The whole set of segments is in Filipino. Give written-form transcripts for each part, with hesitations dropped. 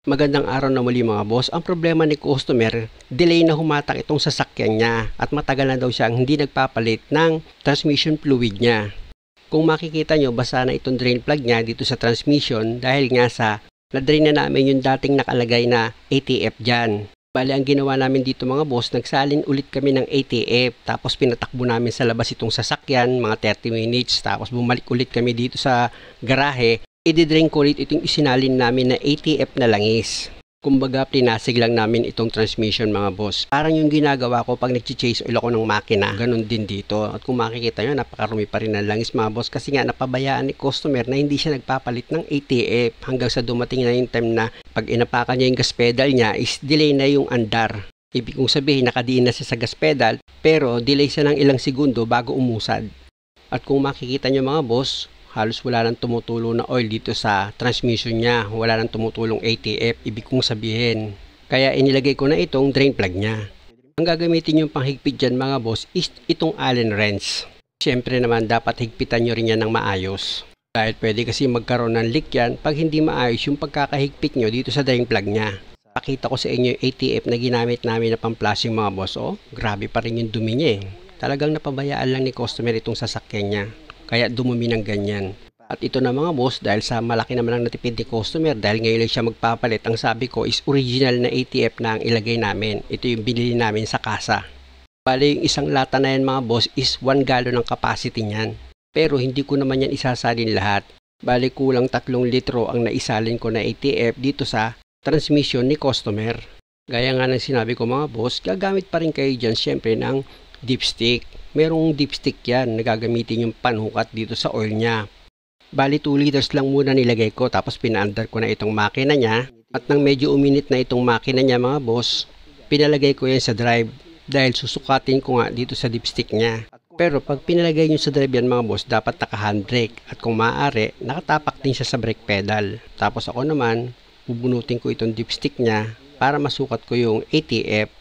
Magandang araw na muli mga boss. Ang problema ni customer, delay na humatak itong sasakyan niya at matagal na daw siyang hindi nagpapalit ng transmission fluid niya. Kung makikita nyo, basa na itong drain plug niya dito sa transmission dahil nga sa na-drain na namin yung dating nakalagay na ATF dyan. Bali, ang ginawa namin dito mga boss, nagsalin ulit kami ng ATF tapos pinatakbo namin sa labas itong sasakyan mga 30 minutes tapos bumalik ulit kami dito sa garahe. I-drain ko ulit itong isinalin namin na ATF na langis. Kumbaga, pinasig lang namin itong transmission mga boss. Parang yung ginagawa ko pag nag-chase oil ako ng makina. Ganon din dito. At kung makikita nyo, napakarumi pa rin ng langis mga boss. Kasi nga, napabayaan ni customer na hindi siya nagpapalit ng ATF. Hanggang sa dumating na yung time na pag inapakan niya yung gas pedal niya, is delay na yung andar. Ibig kong sabihin, nakadiin na siya sa gas pedal, pero delay siya ng ilang segundo bago umusad. At kung makikita nyo mga boss, halos wala nang tumutulong na oil dito sa transmission niya. Wala nang tumutulong ATF, ibig kong sabihin. Kaya inilagay ko na itong drain plug niya. Ang gagamitin yung panghigpit dyan mga boss is itong Allen wrench. Siyempre naman dapat higpitan nyo rin yan ng maayos. Dahil pwede kasi magkaroon ng leak yan pag hindi maayos yung pagkakahigpit nyo dito sa drain plug niya. Pakita ko sa inyo yung ATF na ginamit namin na pang-flashing mga boss. Oh, grabe pa rin yung dumi niya eh. Talagang napabayaan lang ni customer itong sasakyan niya. Kaya dumumi ng ganyan. At ito na mga boss, dahil sa malaki naman ang natipid ni customer, dahil ngayon lang siya magpapalit, ang sabi ko is original na ATF na ang ilagay namin. Ito yung binili namin sa kasa. Bali, yung isang lata na yan mga boss is 1 gallon ang capacity niyan. Pero hindi ko naman yan isasalin lahat. Bali, kulang 3 litro ang naisalin ko na ATF dito sa transmission ni customer. Gaya nga ng sinabi ko mga boss, gagamit pa rin kayo dyan syempre ng dipstick. Merong dipstick yan na gagamitin yung panhukat dito sa oil niya. Bali 2 liters lang muna nilagay ko tapos pinaandar ko na itong makina niya. At nang medyo uminit na itong makina niya mga boss, pinalagay ko yan sa drive dahil susukatin ko nga dito sa dipstick niya. Pero pag pinalagay nyo sa drive yan mga boss, dapat naka handbrake at kung maaari, nakatapak din siya sa brake pedal. Tapos ako naman, bubunutin ko itong dipstick niya para masukat ko yung ATF.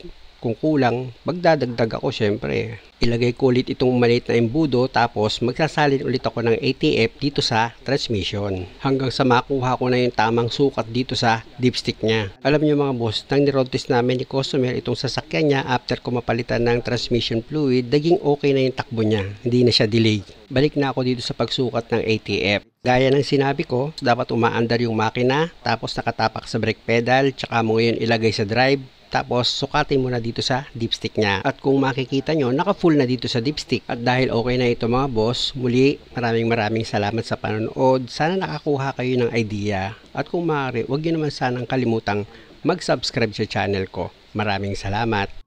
Kung kulang, magdadagdag ako syempre. Ilagay ko ulit itong maliit na embudo tapos magsasalin ulit ako ng ATF dito sa transmission. Hanggang sa makuha ko na yung tamang sukat dito sa dipstick niya. Alam niyo mga boss, nang ni-road test namin ni customer itong sasakyan niya after ko mapalitan ng transmission fluid, naging okay na yung takbo niya. Hindi na siya delay. Balik na ako dito sa pagsukat ng ATF. Gaya ng sinabi ko, dapat umaandar yung makina, tapos nakatapak sa brake pedal, tsaka mo ngayon ilagay sa drive. Tapos, sukatin mo na dito sa dipstick niya. At kung makikita nyo, naka-full na dito sa dipstick. At dahil okay na ito mga boss, muli, maraming salamat sa panonood. Sana nakakuha kayo ng idea. At kung maaari, huwag nyo naman sanang kalimutang mag-subscribe sa channel ko. Maraming salamat.